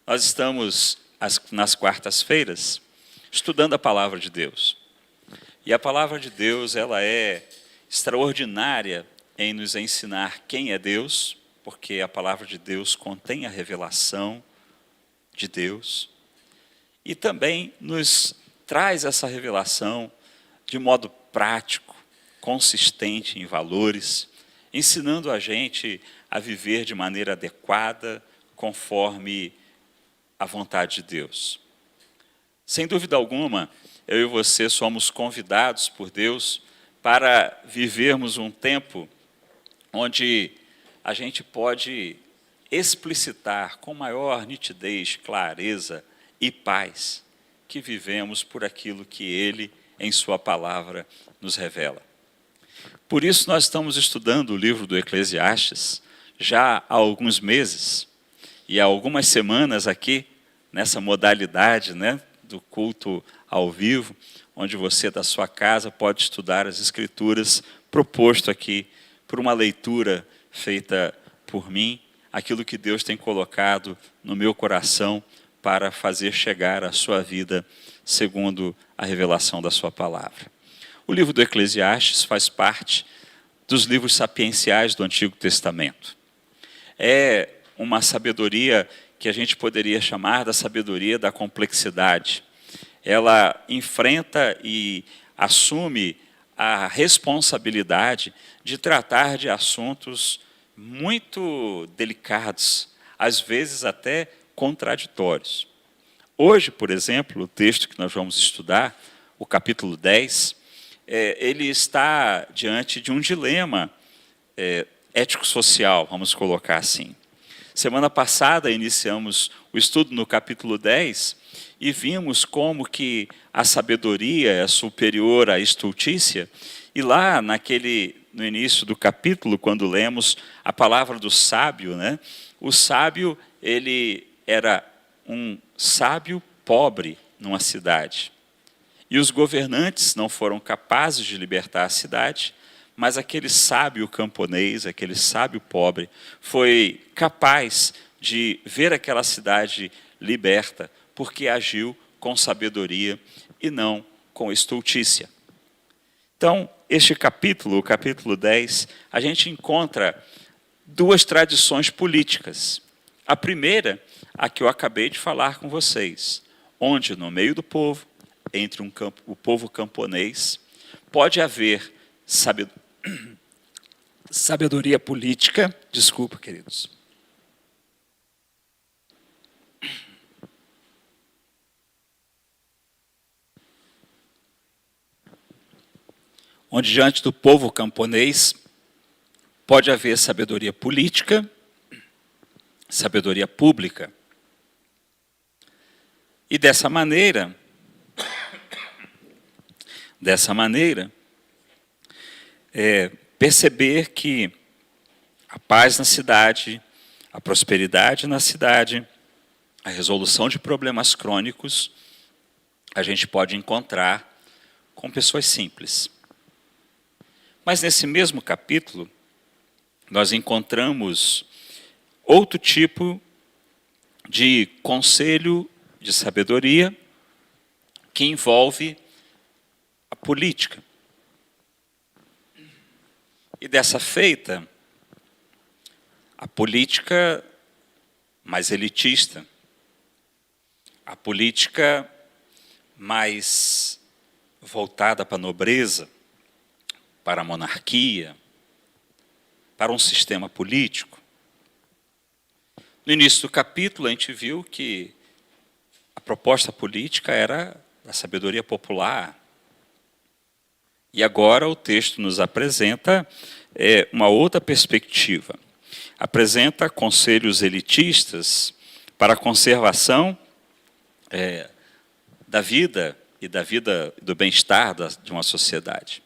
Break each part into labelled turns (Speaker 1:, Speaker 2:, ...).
Speaker 1: Nós estamos, nas quartas-feiras, estudando a Palavra de Deus. E a Palavra de Deus, ela é extraordinária em nos ensinar quem é Deus, porque a Palavra de Deus contém a revelação de Deus. E também nos traz essa revelação de modo prático, consistente em valores, ensinando a gente a viver de maneira adequada, conforme a vontade de Deus. Sem dúvida alguma, eu e você somos convidados por Deus para vivermos um tempo onde a gente pode explicitar com maior nitidez, clareza e paz que vivemos por aquilo que Ele, em Sua palavra, nos revela. Por isso nós estamos estudando o livro do Eclesiastes já há alguns meses e há algumas semanas aqui, nessa modalidade, do culto ao vivo, onde você da sua casa pode estudar as Escrituras, proposto aqui por uma leitura feita por mim, aquilo que Deus tem colocado no meu coração para fazer chegar à sua vida segundo a revelação da sua palavra. O livro do Eclesiastes faz parte dos livros sapienciais do Antigo Testamento. É uma sabedoria que a gente poderia chamar da sabedoria da complexidade. Ela enfrenta e assume a responsabilidade de tratar de assuntos muito delicados, às vezes até contraditórios. Hoje, por exemplo, o texto que nós vamos estudar, o capítulo 10, ele está diante de um dilema ético-social, vamos colocar assim. Semana passada iniciamos o estudo no capítulo 10 e vimos como que a sabedoria é superior à estultícia. E lá, no início do capítulo, quando lemos a palavra do sábio, o sábio, ele era um sábio pobre numa cidade. E os governantes não foram capazes de libertar a cidade, mas aquele sábio camponês, aquele sábio pobre, foi capaz de ver aquela cidade liberta, porque agiu com sabedoria e não com estultícia. Então, este capítulo, o capítulo 10, a gente encontra duas tradições políticas. A primeira, a que eu acabei de falar com vocês, onde no meio do povo, entre o povo camponês, pode haver sabedoria política, desculpa, queridos. Onde diante do povo camponês pode haver sabedoria política, sabedoria pública. E dessa maneira, perceber que a paz na cidade, a prosperidade na cidade, a resolução de problemas crônicos, a gente pode encontrar com pessoas simples. Mas nesse mesmo capítulo, nós encontramos outro tipo de conselho de sabedoria que envolve a política. E dessa feita, a política mais elitista, a política mais voltada para a nobreza, para a monarquia, para um sistema político. No início do capítulo, a gente viu que a proposta política era a sabedoria popular. E agora o texto nos apresenta uma outra perspectiva. Apresenta conselhos elitistas para a conservação da vida e do bem-estar de uma sociedade.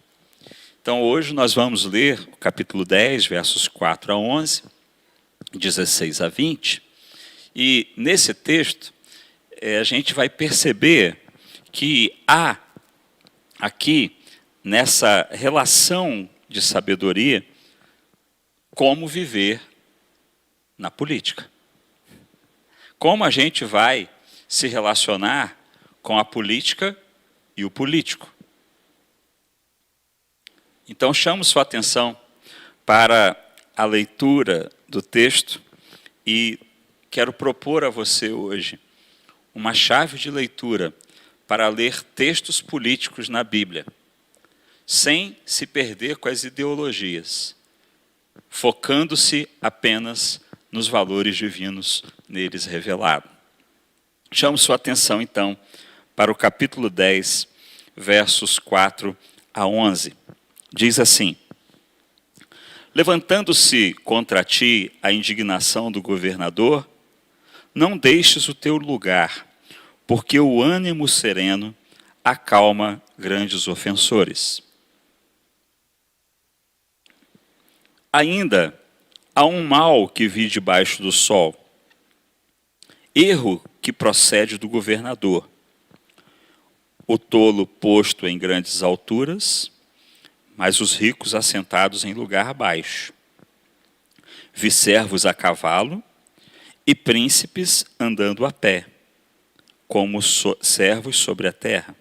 Speaker 1: Então, hoje nós vamos ler o capítulo 10, versos 4 a 11, 16 a 20, e nesse texto a gente vai perceber que há aqui, nessa relação de sabedoria, como viver na política. como a gente vai se relacionar com a política e o político. Então, chamo sua atenção para a leitura do texto e quero propor a você hoje uma chave de leitura para ler textos políticos na Bíblia, sem se perder com as ideologias, focando-se apenas nos valores divinos neles revelados. Chamo sua atenção, então, para o capítulo 10, versos 4 a 11. Diz assim: levantando-se contra ti a indignação do governador, não deixes o teu lugar, porque o ânimo sereno acalma grandes ofensores. Ainda há um mal que vi debaixo do sol, erro que procede do governador. O tolo posto em grandes alturas, mas os ricos assentados em lugar baixo. Vi servos a cavalo e príncipes andando a pé, como servos sobre a terra.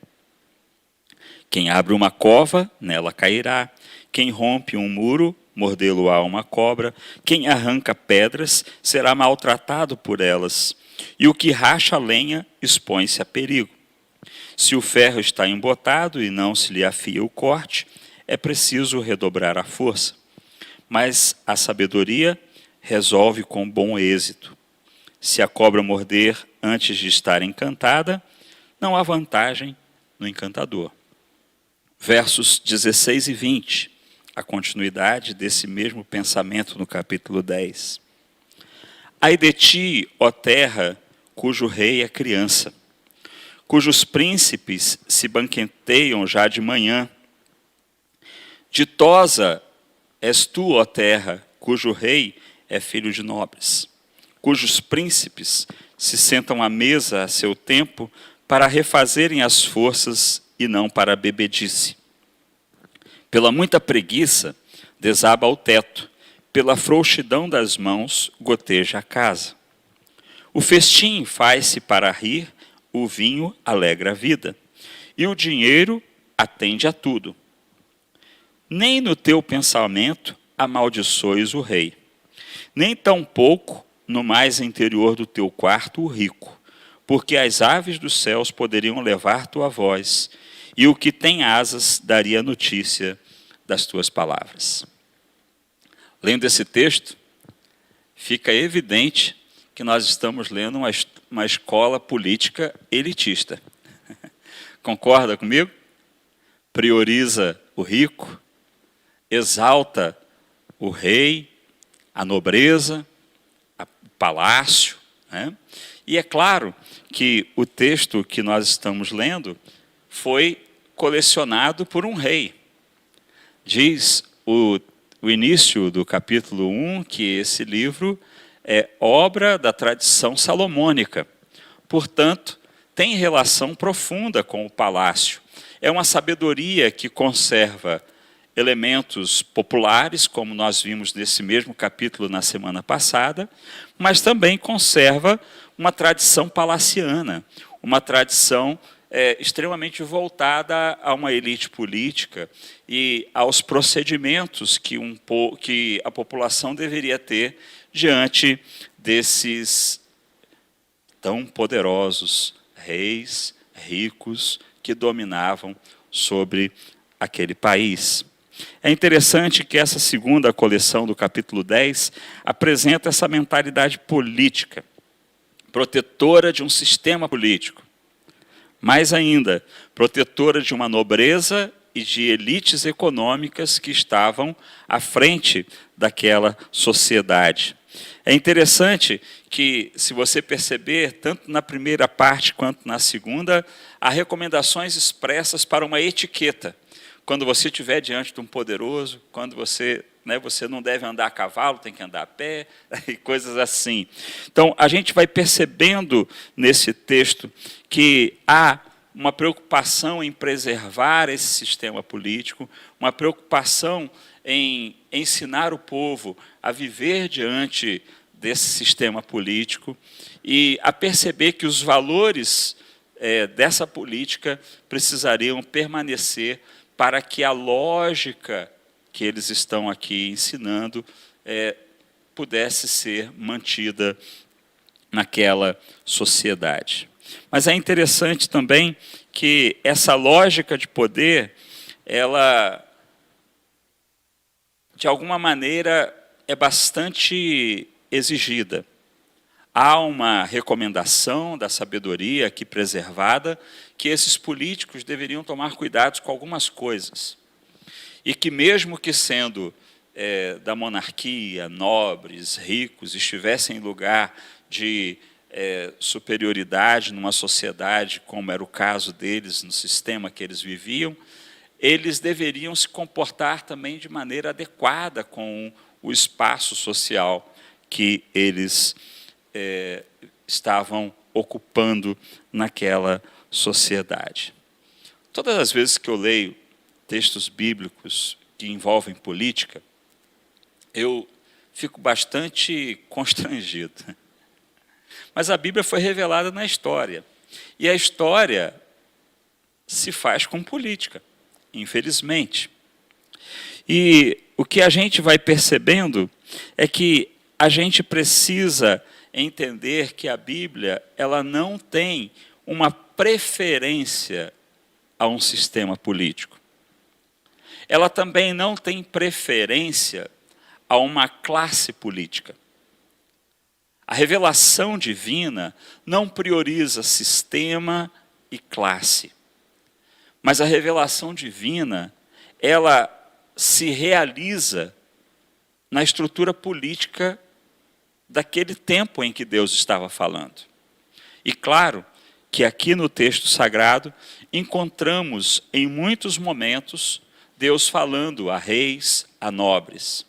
Speaker 1: Quem abre uma cova, nela cairá. Quem rompe um muro, mordê-lo-á uma cobra. Quem arranca pedras, será maltratado por elas. E o que racha a lenha, expõe-se a perigo. Se o ferro está embotado e não se lhe afia o corte, é preciso redobrar a força. Mas a sabedoria resolve com bom êxito. Se a cobra morder antes de estar encantada, não há vantagem no encantador. Versos 16 e 20, a continuidade desse mesmo pensamento no capítulo 10. Ai de ti, ó terra, cujo rei é criança, cujos príncipes se banqueteiam já de manhã. Ditosa és tu, ó terra, cujo rei é filho de nobres, cujos príncipes se sentam à mesa a seu tempo para refazerem as forças e não para a bebedice. Pela muita preguiça, desaba o teto, pela frouxidão das mãos, goteja a casa. O festim faz-se para rir, o vinho alegra a vida, e o dinheiro atende a tudo. Nem no teu pensamento amaldiçoes o rei, nem tampouco no mais interior do teu quarto o rico, porque as aves dos céus poderiam levar tua voz, e o que tem asas daria notícia das tuas palavras. Lendo esse texto, fica evidente que nós estamos lendo uma escola política elitista. Concorda comigo? Prioriza o rico, exalta o rei, a nobreza, o palácio, né? E é claro que o texto que nós estamos lendo foi colecionado por um rei. Diz o início do capítulo 1 que esse livro é obra da tradição salomônica. Portanto, tem relação profunda com o palácio. É uma sabedoria que conserva elementos populares, como nós vimos nesse mesmo capítulo na semana passada, mas também conserva uma tradição palaciana, uma tradição extremamente voltada a uma elite política e aos procedimentos que a população deveria ter diante desses tão poderosos reis ricos que dominavam sobre aquele país. É interessante que essa segunda coleção do capítulo 10 apresenta essa mentalidade política, protetora de um sistema político. Mais ainda, protetora de uma nobreza e de elites econômicas que estavam à frente daquela sociedade. É interessante que, se você perceber, tanto na primeira parte quanto na segunda, há recomendações expressas para uma etiqueta. Quando você estiver diante de um poderoso, quando você não deve andar a cavalo, tem que andar a pé, e coisas assim. Então, a gente vai percebendo nesse texto que há uma preocupação em preservar esse sistema político, uma preocupação em ensinar o povo a viver diante desse sistema político, e a perceber que os valores dessa política precisariam permanecer para que a lógica que eles estão aqui ensinando pudesse ser mantida naquela sociedade. Mas é interessante também que essa lógica de poder, ela, de alguma maneira, é bastante exigida. Há uma recomendação da sabedoria aqui preservada que esses políticos deveriam tomar cuidados com algumas coisas. E que mesmo que sendo da monarquia, nobres, ricos, estivessem em lugar de superioridade numa sociedade, como era o caso deles, no sistema que eles viviam, eles deveriam se comportar também de maneira adequada com o espaço social que eles estavam ocupando naquela sociedade. Todas as vezes que eu leio textos bíblicos que envolvem política, eu fico bastante constrangido. Mas a Bíblia foi revelada na história. E a história se faz com política, infelizmente. E o que a gente vai percebendo é que a gente precisa entender que a Bíblia ela não tem uma preferência a um sistema político. Ela também não tem preferência a uma classe política. A revelação divina não prioriza sistema e classe. Mas a revelação divina, ela se realiza na estrutura política daquele tempo em que Deus estava falando. E claro que aqui no texto sagrado encontramos em muitos momentos Deus falando a reis, a nobres.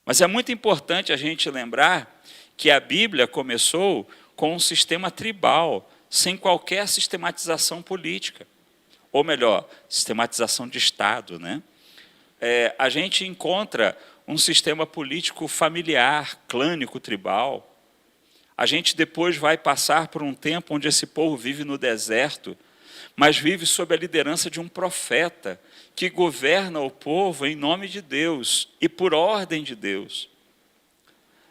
Speaker 1: Mas é muito importante a gente lembrar que a Bíblia começou com um sistema tribal, sem qualquer sistematização política. Ou melhor, sistematização de Estado, né? A gente encontra um sistema político familiar, clânico, tribal. A gente depois vai passar por um tempo onde esse povo vive no deserto, mas vive sob a liderança de um profeta que governa o povo em nome de Deus e por ordem de Deus.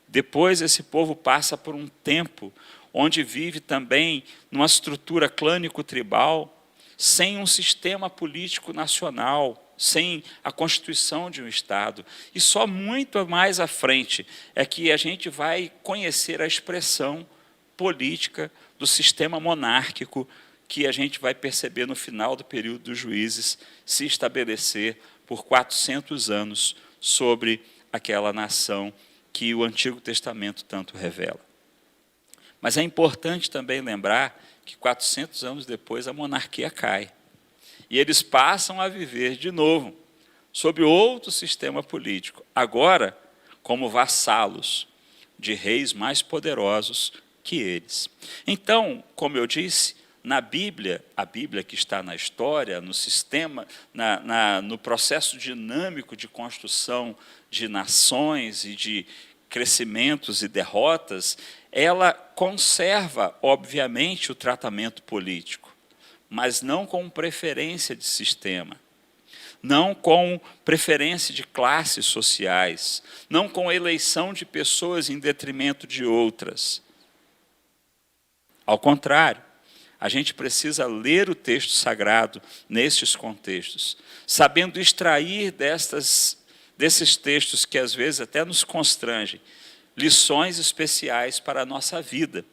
Speaker 1: Depois esse povo passa por um tempo onde vive também numa estrutura clânico-tribal, sem um sistema político nacional, sem a constituição de um Estado. E só muito mais à frente é que a gente vai conhecer a expressão política do sistema monárquico que a gente vai perceber no final do período dos juízes se estabelecer por 400 anos sobre aquela nação que o Antigo Testamento tanto revela. Mas é importante também lembrar que 400 anos depois a monarquia cai. E eles passam a viver de novo sob outro sistema político, agora como vassalos de reis mais poderosos que eles. Então, como eu disse, na Bíblia, a Bíblia que está na história, no sistema, no processo dinâmico de construção de nações e de crescimentos e derrotas, ela conserva, obviamente, o tratamento político, mas não com preferência de sistema, não com preferência de classes sociais, não com eleição de pessoas em detrimento de outras. Ao contrário, a gente precisa ler o texto sagrado nestes contextos, sabendo extrair desses textos que às vezes até nos constrangem, lições especiais para a nossa vida,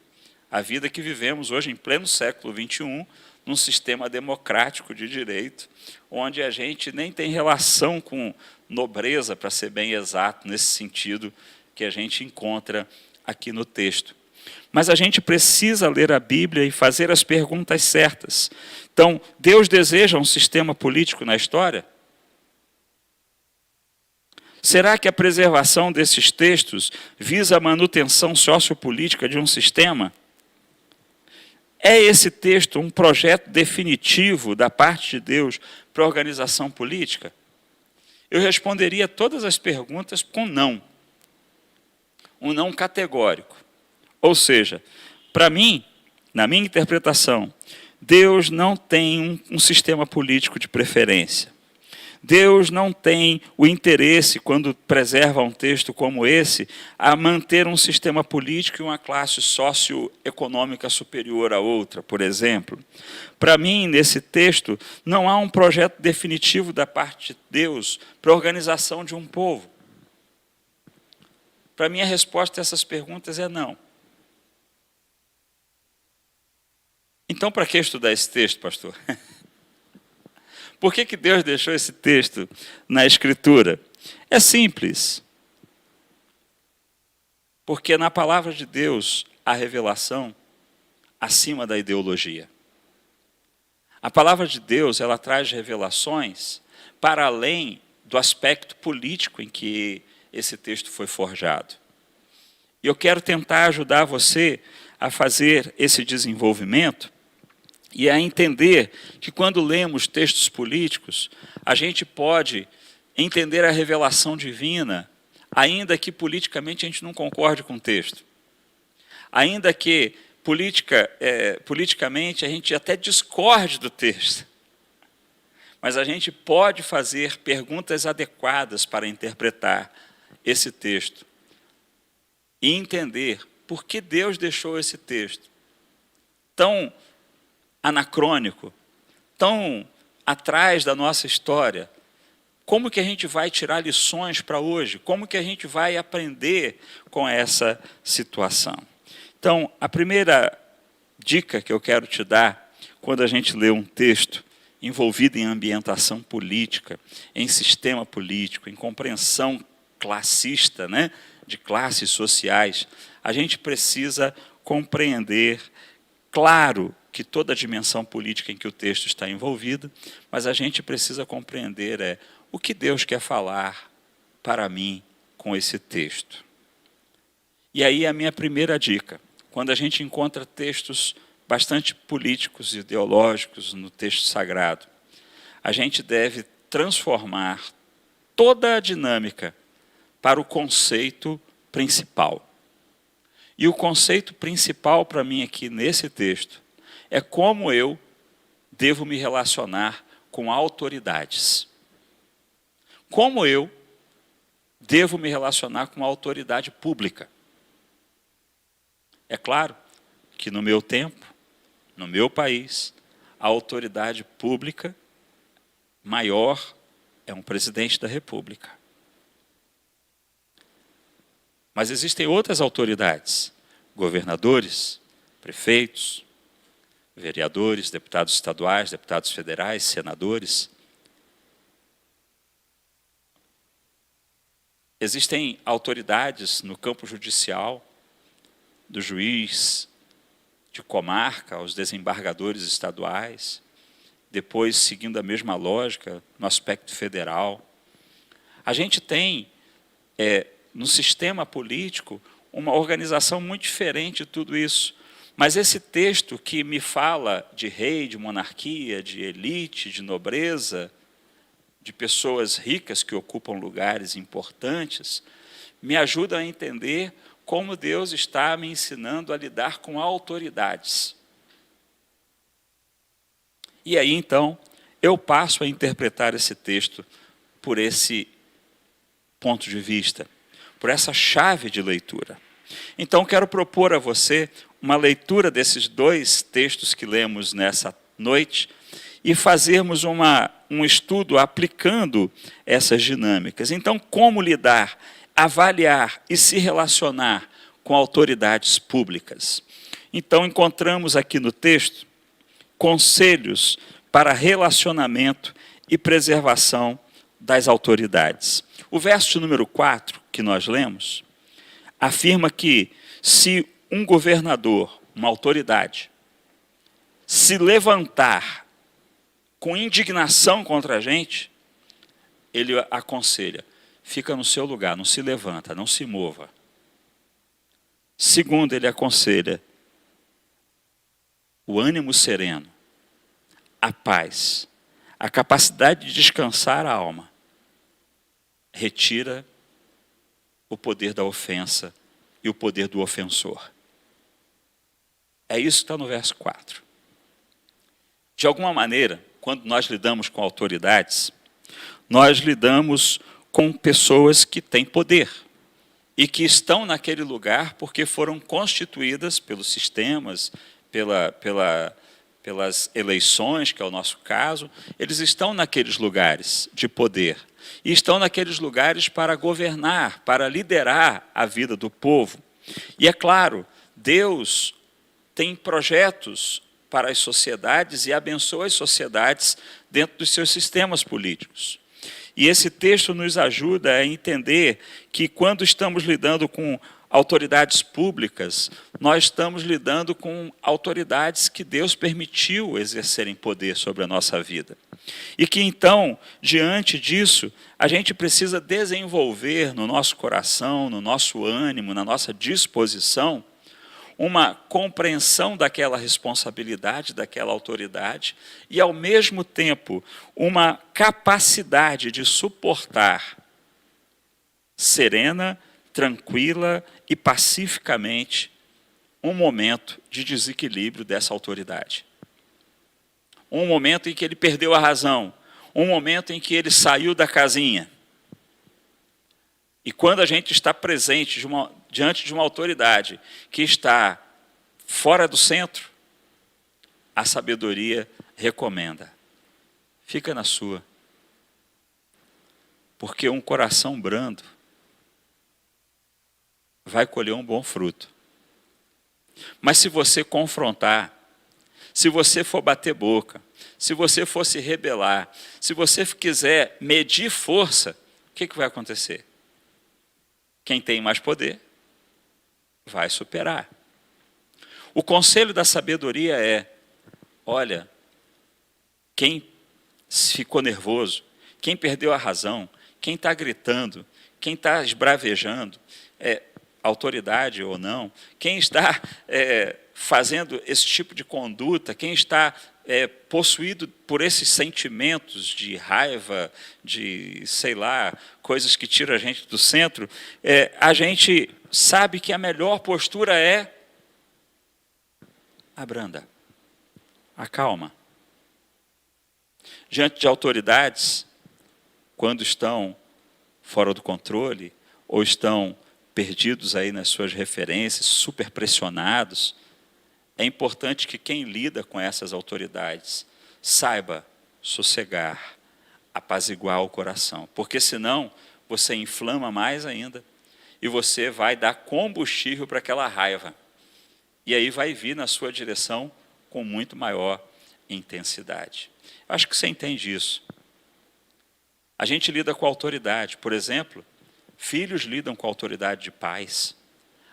Speaker 1: a vida que vivemos hoje em pleno século XXI, num sistema democrático de direito, onde a gente nem tem relação com nobreza, para ser bem exato, nesse sentido que a gente encontra aqui no texto. Mas a gente precisa ler a Bíblia e fazer as perguntas certas. Então, Deus deseja um sistema político na história? Será que a preservação desses textos visa a manutenção sociopolítica de um sistema? É esse texto um projeto definitivo da parte de Deus para a organização política? Eu responderia todas as perguntas com não. Um não categórico. Ou seja, para mim, na minha interpretação, Deus não tem um sistema político de preferência. Deus não tem o interesse, quando preserva um texto como esse, a manter um sistema político e uma classe socioeconômica superior à outra, por exemplo. Para mim, nesse texto, não há um projeto definitivo da parte de Deus para a organização de um povo. Para mim, a resposta a essas perguntas é não. Então, para que estudar esse texto, pastor? Por que Deus deixou esse texto na Escritura? É simples. Porque na palavra de Deus há revelação acima da ideologia. A palavra de Deus, ela traz revelações para além do aspecto político em que esse texto foi forjado. E eu quero tentar ajudar você a fazer esse desenvolvimento e a entender que quando lemos textos políticos, a gente pode entender a revelação divina, ainda que politicamente a gente não concorde com o texto. Ainda que politicamente a gente até discorde do texto. Mas a gente pode fazer perguntas adequadas para interpretar esse texto e entender por que Deus deixou esse texto tão anacrônico, tão atrás da nossa história. Como que a gente vai tirar lições para hoje? Como que a gente vai aprender com essa situação? Então, a primeira dica que eu quero te dar, quando a gente lê um texto envolvido em ambientação política, em sistema político, em compreensão classista, né, de classes sociais, a gente precisa compreender, claro, que toda a dimensão política em que o texto está envolvido, mas a gente precisa compreender o que Deus quer falar para mim com esse texto. E aí a minha primeira dica, quando a gente encontra textos bastante políticos e ideológicos no texto sagrado, a gente deve transformar toda a dinâmica para o conceito principal. E o conceito principal para mim aqui nesse texto é como eu devo me relacionar com autoridades. Como eu devo me relacionar com a autoridade pública. É claro que no meu tempo, no meu país, a autoridade pública maior é um presidente da República. Mas existem outras autoridades, governadores, prefeitos, vereadores, deputados estaduais, deputados federais, senadores. Existem autoridades no campo judicial, do juiz de comarca aos desembargadores estaduais, depois, seguindo a mesma lógica, no aspecto federal. A gente tem, no sistema político, uma organização muito diferente de tudo isso. Mas esse texto que me fala de rei, de monarquia, de elite, de nobreza, de pessoas ricas que ocupam lugares importantes, me ajuda a entender como Deus está me ensinando a lidar com autoridades. E aí, então, eu passo a interpretar esse texto por esse ponto de vista, por essa chave de leitura. Então, quero propor a você uma leitura desses dois textos que lemos nessa noite e fazermos um estudo aplicando essas dinâmicas. Então, como lidar, avaliar e se relacionar com autoridades públicas? Então, encontramos aqui no texto conselhos para relacionamento e preservação das autoridades. O verso número 4, que nós lemos, afirma que se um governador, uma autoridade, se levantar com indignação contra a gente, ele aconselha, fica no seu lugar, não se levanta, não se mova. Segundo, ele aconselha o ânimo sereno, a paz, a capacidade de descansar a alma, retira o poder da ofensa e o poder do ofensor. É isso que está no verso 4. De alguma maneira, quando nós lidamos com autoridades, nós lidamos com pessoas que têm poder e que estão naquele lugar porque foram constituídas pelos sistemas, pelas eleições, que é o nosso caso. Eles estão naqueles lugares de poder e estão naqueles lugares para governar, para liderar a vida do povo. E é claro, Deus tem projetos para as sociedades e abençoa as sociedades dentro dos seus sistemas políticos. E esse texto nos ajuda a entender que quando estamos lidando com autoridades públicas, nós estamos lidando com autoridades que Deus permitiu exercerem poder sobre a nossa vida. E que então, diante disso, a gente precisa desenvolver no nosso coração, no nosso ânimo, na nossa disposição, uma compreensão daquela responsabilidade, daquela autoridade, e, ao mesmo tempo, uma capacidade de suportar serena, tranquila e pacificamente um momento de desequilíbrio dessa autoridade. Um momento em que ele perdeu a razão, um momento em que ele saiu da casinha. E quando a gente está presente diante de uma autoridade que está fora do centro, a sabedoria recomenda: fica na sua. Porque um coração brando vai colher um bom fruto. Mas se você confrontar, se você for bater boca, se você for se rebelar, se você quiser medir força, o que vai acontecer? Quem tem mais poder vai superar. O conselho da sabedoria é: olha, quem ficou nervoso, quem perdeu a razão, quem está gritando, quem está esbravejando, autoridade ou não, quem está fazendo esse tipo de conduta, quem está possuído por esses sentimentos de raiva, de, sei lá, coisas que tiram a gente do centro, a gente sabe que a melhor postura é abranda, acalma. Diante de autoridades, quando estão fora do controle, ou estão perdidos aí nas suas referências, super pressionados, é importante que quem lida com essas autoridades saiba sossegar, apaziguar o coração, porque senão você inflama mais ainda e você vai dar combustível para aquela raiva. E aí vai vir na sua direção com muito maior intensidade. Eu acho que você entende isso. A gente lida com a autoridade, por exemplo, filhos lidam com a autoridade de pais,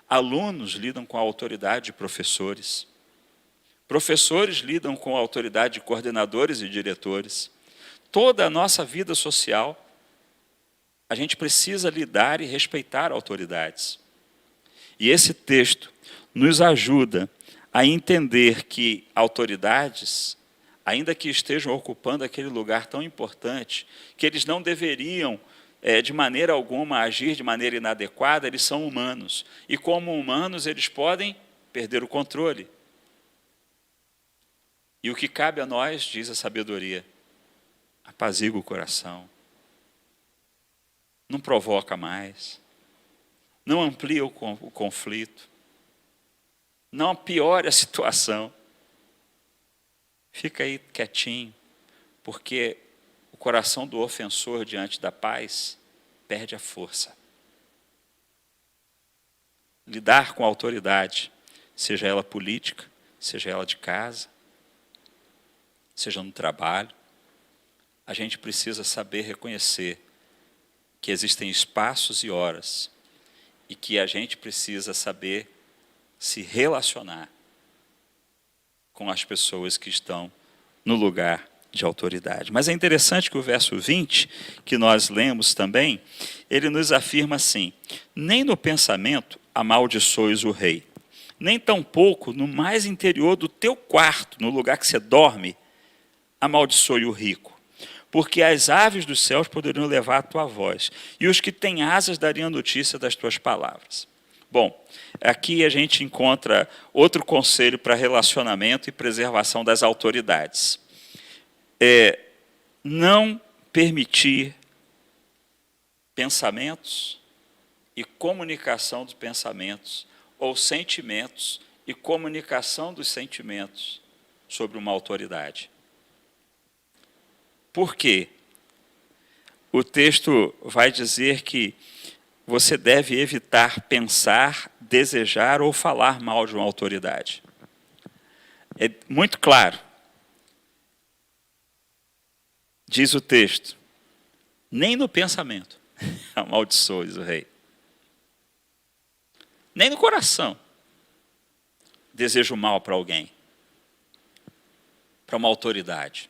Speaker 1: alunos lidam com a autoridade de professores, professores lidam com a autoridade de coordenadores e diretores. Toda a nossa vida social, a gente precisa lidar e respeitar autoridades. E esse texto nos ajuda a entender que autoridades, ainda que estejam ocupando aquele lugar tão importante, que eles não deveriam, de maneira alguma, agir de maneira inadequada, eles são humanos. E como humanos, eles podem perder o controle. E o que cabe a nós, diz a sabedoria, apazigua o coração, não provoca mais, não amplia o conflito, não piore a situação. Fica aí quietinho, porque o coração do ofensor diante da paz perde a força. Lidar com a autoridade, seja ela política, seja ela de casa, seja no trabalho, a gente precisa saber reconhecer que existem espaços e horas e que a gente precisa saber se relacionar com as pessoas que estão no lugar de autoridade. Mas é interessante que o verso 20, que nós lemos também, ele nos afirma assim: nem no pensamento amaldiçoes o rei, nem tampouco no mais interior do teu quarto, no lugar que você dorme, amaldiçoe o rico, porque as aves dos céus poderiam levar a tua voz, e os que têm asas dariam notícia das tuas palavras. Bom, aqui a gente encontra outro conselho para relacionamento e preservação das autoridades. Não permitir pensamentos e comunicação dos pensamentos, ou sentimentos e comunicação dos sentimentos sobre uma autoridade. Por quê? O texto vai dizer que você deve evitar pensar, desejar ou falar mal de uma autoridade. É muito claro. Diz o texto, nem no pensamento amaldiçoes o rei. Nem no coração desejo mal para alguém, para uma autoridade.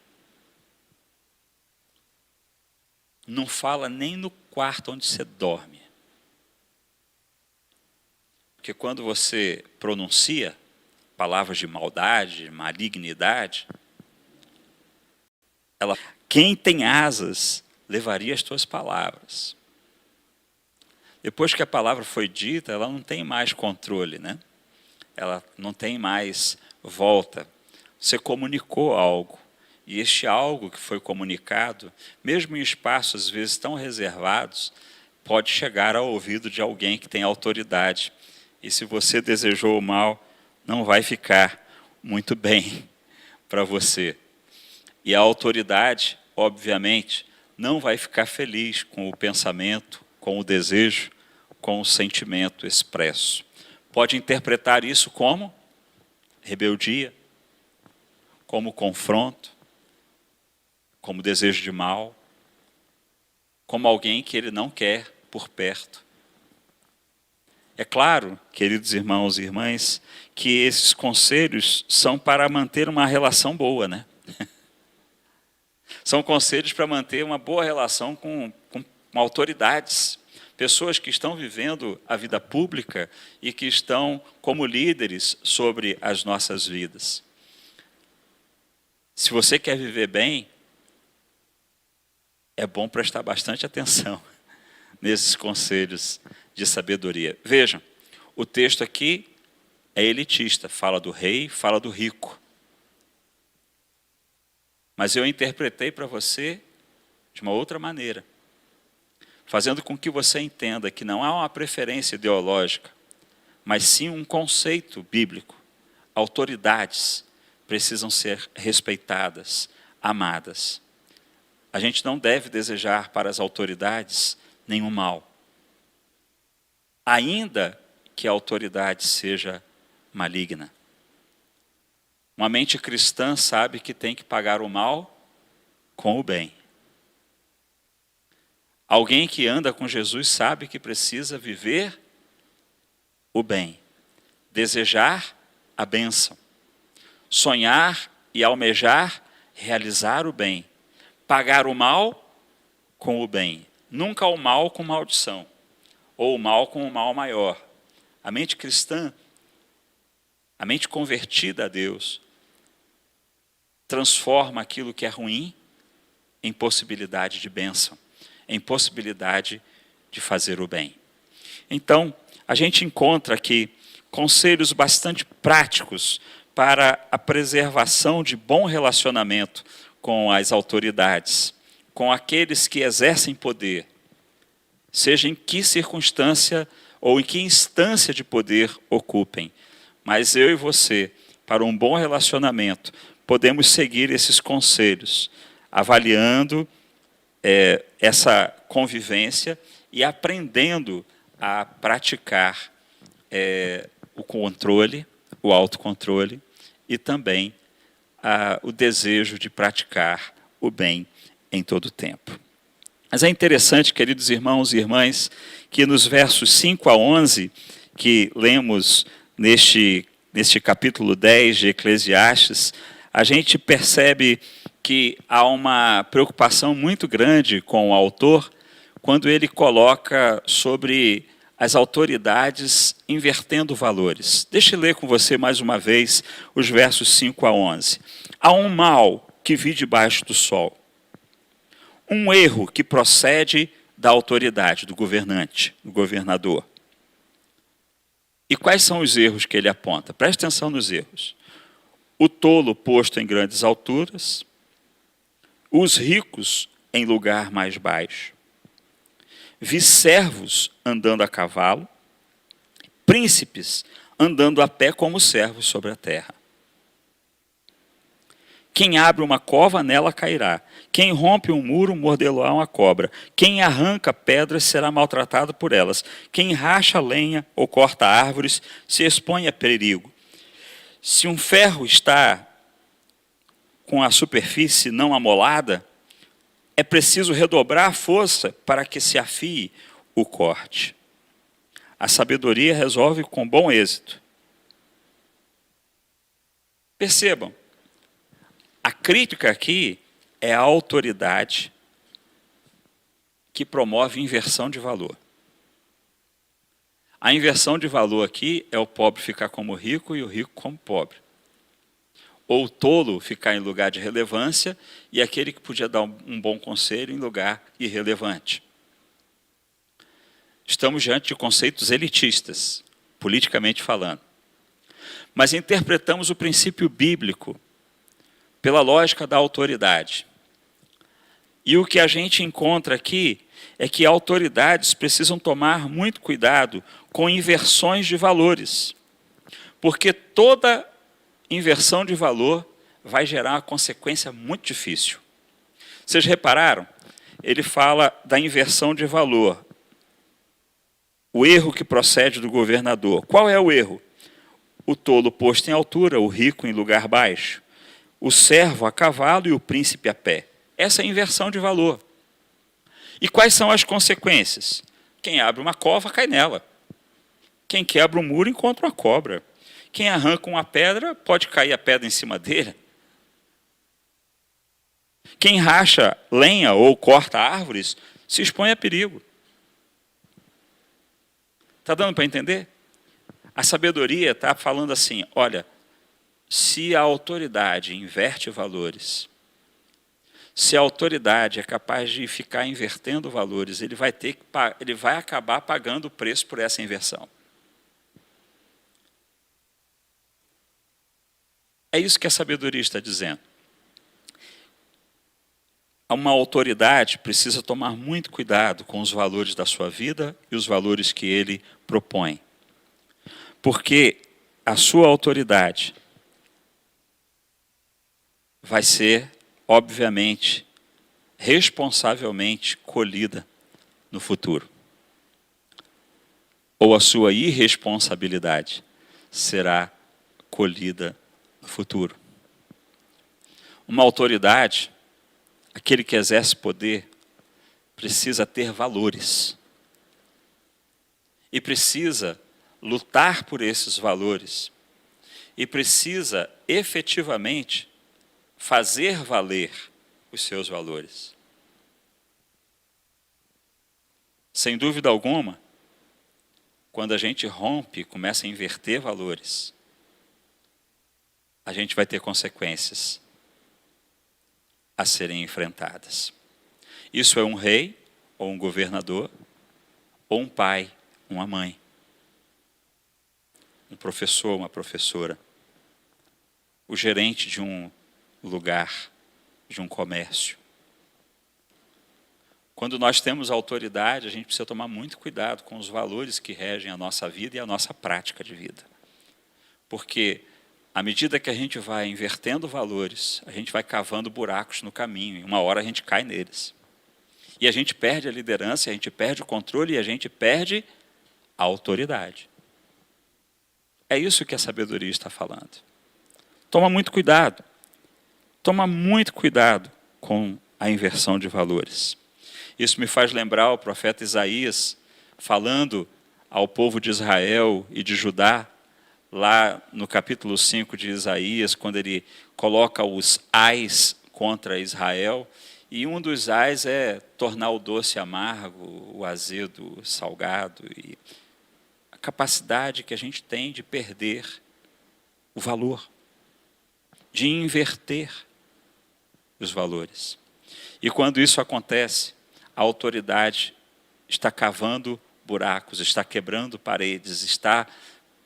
Speaker 1: Não fala nem no quarto onde você dorme. Porque quando você pronuncia palavras de maldade, malignidade, quem tem asas levaria as tuas palavras. Depois que a palavra foi dita, ela não tem mais controle, né? Ela não tem mais volta. Você comunicou algo. E este algo que foi comunicado, mesmo em espaços às vezes tão reservados, pode chegar ao ouvido de alguém que tem autoridade. E se você desejou o mal, não vai ficar muito bem para você. E a autoridade, obviamente, não vai ficar feliz com o pensamento, com o desejo, com o sentimento expresso. Pode interpretar isso como rebeldia, como confronto, como desejo de mal, como alguém que ele não quer por perto. É claro, queridos irmãos e irmãs, que esses conselhos são para manter uma relação boa, né? São conselhos para manter uma boa relação com autoridades, pessoas que estão vivendo a vida pública e que estão como líderes sobre as nossas vidas. Se você quer viver bem, é bom prestar bastante atenção nesses conselhos de sabedoria. Vejam, o texto aqui é elitista, fala do rei, fala do rico. Mas eu interpretei para você de uma outra maneira, fazendo com que você entenda que não há uma preferência ideológica, mas sim um conceito bíblico. Autoridades precisam ser respeitadas, amadas. A gente não deve desejar para as autoridades nenhum mal, ainda que a autoridade seja maligna. Uma mente cristã sabe que tem que pagar o mal com o bem. Alguém que anda com Jesus sabe que precisa viver o bem, desejar a bênção, sonhar e almejar realizar o bem, pagar o mal com o bem, nunca o mal com maldição, ou o mal com o mal maior. A mente cristã, a mente convertida a Deus, transforma aquilo que é ruim em possibilidade de bênção, em possibilidade de fazer o bem. Então, a gente encontra aqui conselhos bastante práticos para a preservação de bom relacionamento com as autoridades, com aqueles que exercem poder, seja em que circunstância ou em que instância de poder ocupem. Mas eu e você, para um bom relacionamento, podemos seguir esses conselhos, avaliando essa convivência e aprendendo a praticar o controle, o autocontrole e também o desejo de praticar o bem em todo o tempo. Mas é interessante, queridos irmãos e irmãs, que nos versos 5 a 11, que lemos neste capítulo 10 de Eclesiastes, a gente percebe que há uma preocupação muito grande com o autor quando ele coloca sobre as autoridades invertendo valores. Deixa eu ler com você mais uma vez os versos 5 a 11. Há um mal que vi debaixo do sol, um erro que procede da autoridade, do governante, do governador. E quais são os erros que ele aponta? Preste atenção nos erros. O tolo posto em grandes alturas, os ricos em lugar mais baixo, vi servos andando a cavalo, príncipes andando a pé como servos sobre a terra. Quem abre uma cova, nela cairá. Quem rompe um muro, mordê-lo-á uma cobra. Quem arranca pedras, será maltratado por elas. Quem racha lenha ou corta árvores, se expõe a perigo. Se um ferro está com a superfície não amolada, é preciso redobrar a força para que se afie o corte. A sabedoria resolve com bom êxito. Percebam, a crítica aqui é a autoridade que promove inversão de valor. A inversão de valor aqui é o pobre ficar como rico e o rico como pobre. Ou o tolo ficar em lugar de relevância e aquele que podia dar um bom conselho em lugar irrelevante. Estamos diante de conceitos elitistas, politicamente falando. Mas interpretamos o princípio bíblico pela lógica da autoridade. E o que a gente encontra aqui é que autoridades precisam tomar muito cuidado com inversões de valores, porque toda inversão de valor vai gerar uma consequência muito difícil. Vocês repararam? Ele fala da inversão de valor, o erro que procede do governador. Qual é o erro? O tolo posto em altura, o rico em lugar baixo, o servo a cavalo e o príncipe a pé. Essa é a inversão de valor. E quais são as consequências? Quem abre uma cova, cai nela. Quem quebra um muro, encontra uma cobra. Quem arranca uma pedra, pode cair a pedra em cima dele. Quem racha lenha ou corta árvores, se expõe a perigo. Está dando para entender? A sabedoria está falando assim, olha, se a autoridade inverte valores, se a autoridade é capaz de ficar invertendo valores, ele vai acabar pagando o preço por essa inversão. É isso que a sabedoria está dizendo. Uma autoridade precisa tomar muito cuidado com os valores da sua vida e os valores que ele propõe. Porque a sua autoridade vai ser, obviamente, responsavelmente colhida no futuro. Ou a sua irresponsabilidade será colhida no futuro. Uma autoridade, aquele que exerce poder, precisa ter valores. E precisa lutar por esses valores. E precisa efetivamente fazer valer os seus valores. Sem dúvida alguma, quando a gente rompe e começa a inverter valores, a gente vai ter consequências a serem enfrentadas. Isso é um rei, ou um governador, ou um pai, uma mãe, um professor, uma professora, o gerente de um lugar, de um comércio. Quando nós temos autoridade, a gente precisa tomar muito cuidado com os valores que regem a nossa vida e a nossa prática de vida. Porque, à medida que a gente vai invertendo valores, a gente vai cavando buracos no caminho, e uma hora a gente cai neles. E a gente perde a liderança, a gente perde o controle e a gente perde a autoridade. É isso que a sabedoria está falando. Toma muito cuidado. Toma muito cuidado com a inversão de valores. Isso me faz lembrar o profeta Isaías falando ao povo de Israel e de Judá, lá no capítulo 5 de Isaías, quando ele coloca os ais contra Israel, e um dos ais é tornar o doce amargo, o azedo salgado, e a capacidade que a gente tem de perder o valor, de inverter os valores. E quando isso acontece, a autoridade está cavando buracos, está quebrando paredes, está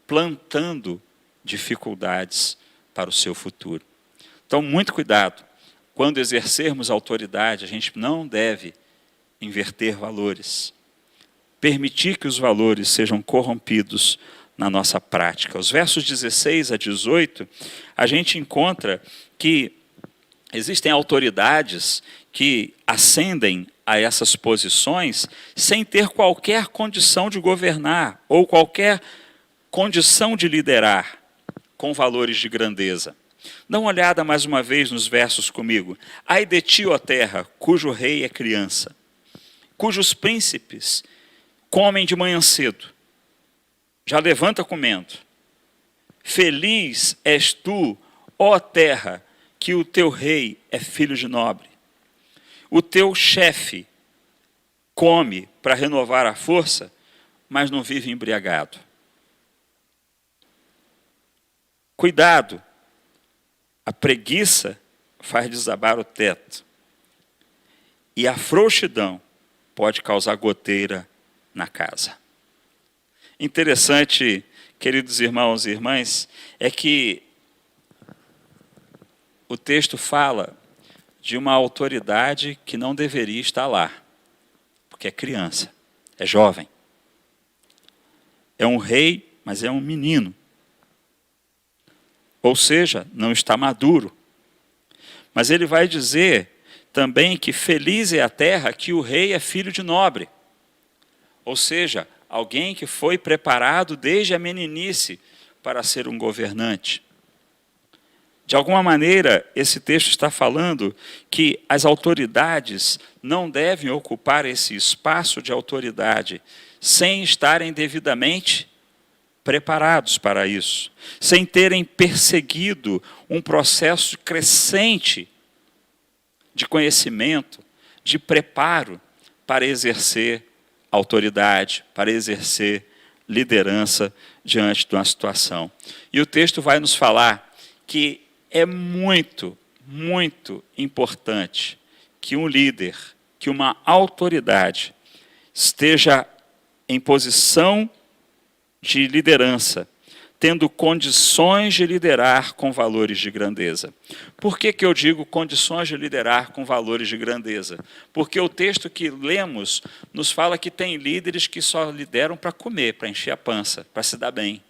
Speaker 1: plantando dificuldades para o seu futuro. Então, muito cuidado. Quando exercermos autoridade, a gente não deve inverter valores. Permitir que os valores sejam corrompidos na nossa prática. Os versos 16 a 18, a gente encontra que existem autoridades que ascendem a essas posições sem ter qualquer condição de governar ou qualquer condição de liderar com valores de grandeza. Dá uma olhada mais uma vez nos versos comigo. Ai de ti, ó terra, cujo rei é criança, cujos príncipes comem de manhã cedo, já levanta comendo. Feliz és tu, ó terra, que o teu rei é filho de nobre. O teu chefe come para renovar a força, mas não vive embriagado. Cuidado, a preguiça faz desabar o teto. E a frouxidão pode causar goteira na casa. Interessante, queridos irmãos e irmãs, é que o texto fala de uma autoridade que não deveria estar lá, porque é criança, é jovem. É um rei, mas é um menino. Ou seja, não está maduro. Mas ele vai dizer também que feliz é a terra que o rei é filho de nobre. Ou seja, alguém que foi preparado desde a meninice para ser um governante. De alguma maneira, esse texto está falando que as autoridades não devem ocupar esse espaço de autoridade sem estarem devidamente preparados para isso, sem terem perseguido um processo crescente de conhecimento, de preparo para exercer autoridade, para exercer liderança diante de uma situação. E o texto vai nos falar que é muito, muito importante que um líder, que uma autoridade esteja em posição de liderança, tendo condições de liderar com valores de grandeza. Por que eu digo condições de liderar com valores de grandeza? Porque o texto que lemos nos fala que tem líderes que só lideram para comer, para encher a pança, para se dar bem.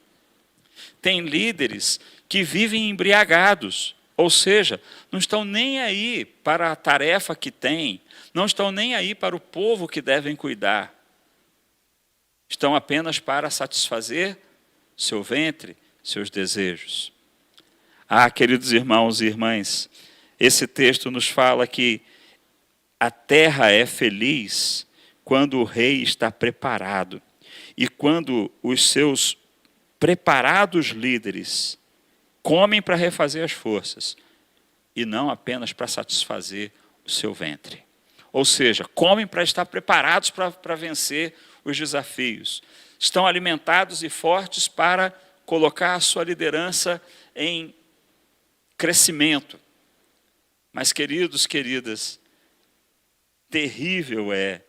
Speaker 1: Tem líderes que vivem embriagados, ou seja, não estão nem aí para a tarefa que têm, não estão nem aí para o povo que devem cuidar. Estão apenas para satisfazer seu ventre, seus desejos. Ah, queridos irmãos e irmãs, esse texto nos fala que a terra é feliz quando o rei está preparado e quando os seus preparados líderes comem para refazer as forças e não apenas para satisfazer o seu ventre. Ou seja, comem para estar preparados para vencer os desafios. Estão alimentados e fortes para colocar a sua liderança em crescimento. Mas, queridos, queridas, terrível é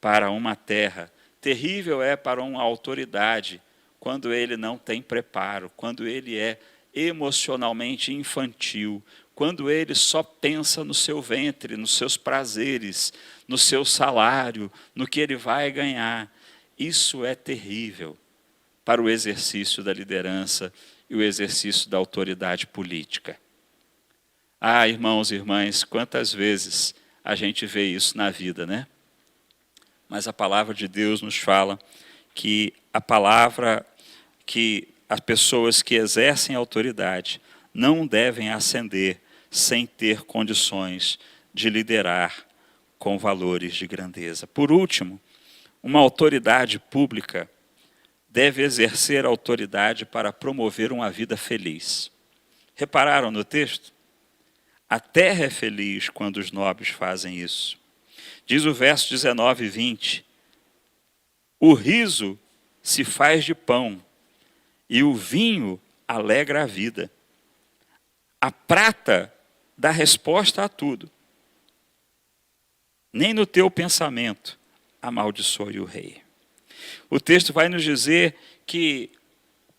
Speaker 1: para uma terra, terrível é para uma autoridade, quando ele não tem preparo, quando ele é emocionalmente infantil, quando ele só pensa no seu ventre, nos seus prazeres, no seu salário, no que ele vai ganhar. Isso é terrível para o exercício da liderança e o exercício da autoridade política. Ah, irmãos e irmãs, quantas vezes a gente vê isso na vida, né? Mas a palavra de Deus nos fala que as pessoas que exercem autoridade não devem ascender sem ter condições de liderar com valores de grandeza. Por último, uma autoridade pública deve exercer autoridade para promover uma vida feliz. Repararam no texto? A terra é feliz quando os nobres fazem isso. Diz o verso 19 e 20, o riso se faz de pão e o vinho alegra a vida. A prata dá resposta a tudo. Nem no teu pensamento amaldiçoe o rei. O texto vai nos dizer que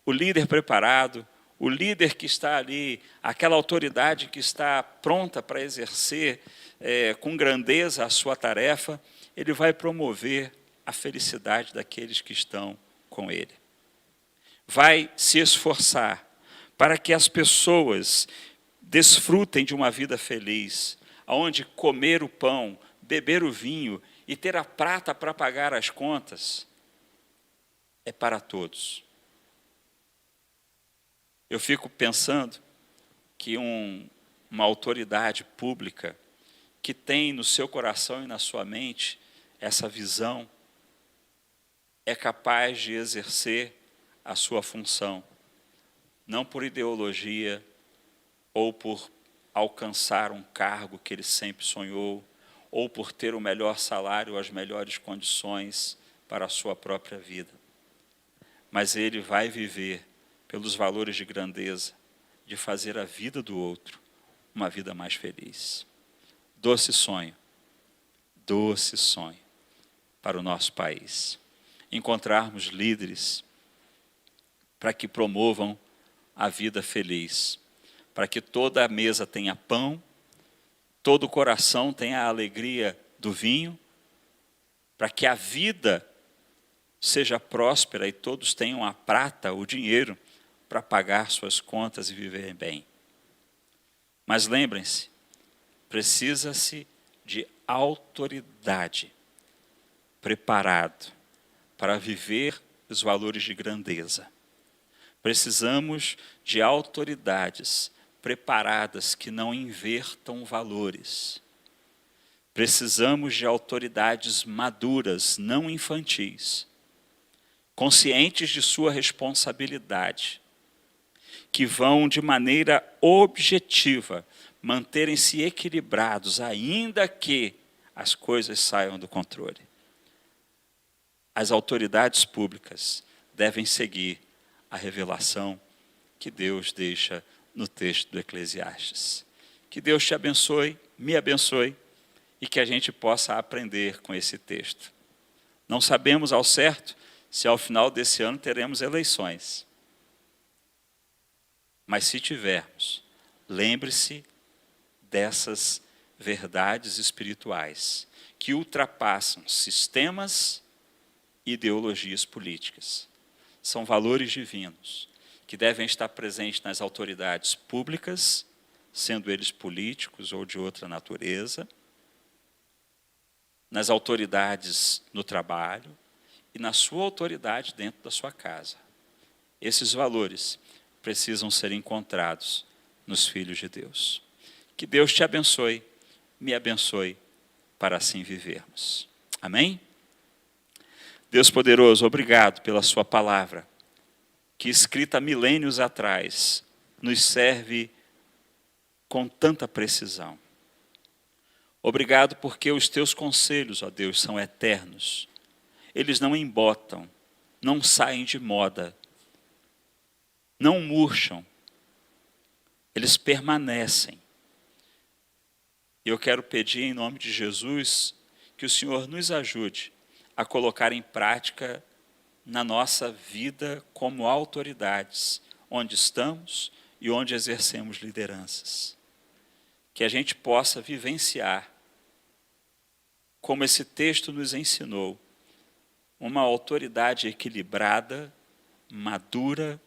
Speaker 1: o líder preparado, o líder que está ali, aquela autoridade que está pronta para exercer com grandeza a sua tarefa, ele vai promover a felicidade daqueles que estão com ele. Vai se esforçar para que as pessoas desfrutem de uma vida feliz, onde comer o pão, beber o vinho e ter a prata para pagar as contas é para todos. Eu fico pensando que uma autoridade pública que tem no seu coração e na sua mente essa visão é capaz de exercer a sua função, não por ideologia ou por alcançar um cargo que ele sempre sonhou, ou por ter o melhor salário ou as melhores condições para a sua própria vida. Mas ele vai viver pelos valores de grandeza, de fazer a vida do outro uma vida mais feliz. Doce sonho para o nosso país. Encontrarmos líderes para que promovam a vida feliz, para que toda a mesa tenha pão, todo o coração tenha a alegria do vinho, para que a vida seja próspera e todos tenham a prata, o dinheiro, para pagar suas contas e viver bem. Mas lembrem-se, precisa-se de autoridade, preparado para viver os valores de grandeza. Precisamos de autoridades preparadas que não invertam valores. Precisamos de autoridades maduras, não infantis, conscientes de sua responsabilidade, que vão de maneira objetiva manterem-se equilibrados, ainda que as coisas saiam do controle. As autoridades públicas devem seguir a revelação que Deus deixa no texto do Eclesiastes. Que Deus te abençoe, me abençoe, e que a gente possa aprender com esse texto. Não sabemos ao certo se ao final desse ano teremos eleições. Mas se tivermos, lembre-se dessas verdades espirituais que ultrapassam sistemas e ideologias políticas. São valores divinos que devem estar presentes nas autoridades públicas, sendo eles políticos ou de outra natureza, nas autoridades no trabalho e na sua autoridade dentro da sua casa. Esses valores precisam ser encontrados nos filhos de Deus. Que Deus te abençoe, me abençoe, para assim vivermos. Amém? Deus poderoso, obrigado pela sua palavra, que escrita milênios atrás, nos serve com tanta precisão. Obrigado porque os teus conselhos, ó Deus, são eternos. Eles não embotam, não saem de moda, não murcham, eles permanecem. E eu quero pedir em nome de Jesus que o Senhor nos ajude a colocar em prática na nossa vida como autoridades, onde estamos e onde exercemos lideranças. Que a gente possa vivenciar, como esse texto nos ensinou, uma autoridade equilibrada, madura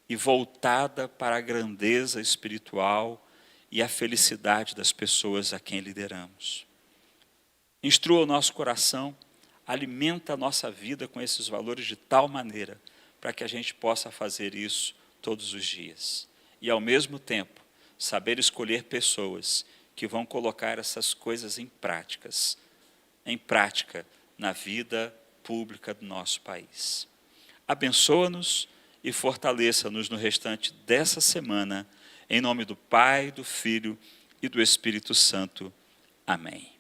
Speaker 1: e voltada para a grandeza espiritual e a felicidade das pessoas a quem lideramos. Instrua o nosso coração, alimenta a nossa vida com esses valores de tal maneira para que a gente possa fazer isso todos os dias. E, ao mesmo tempo, saber escolher pessoas que vão colocar essas coisas em prática na vida pública do nosso país. Abençoa-nos e fortaleça-nos no restante dessa semana, em nome do Pai, do Filho e do Espírito Santo. Amém.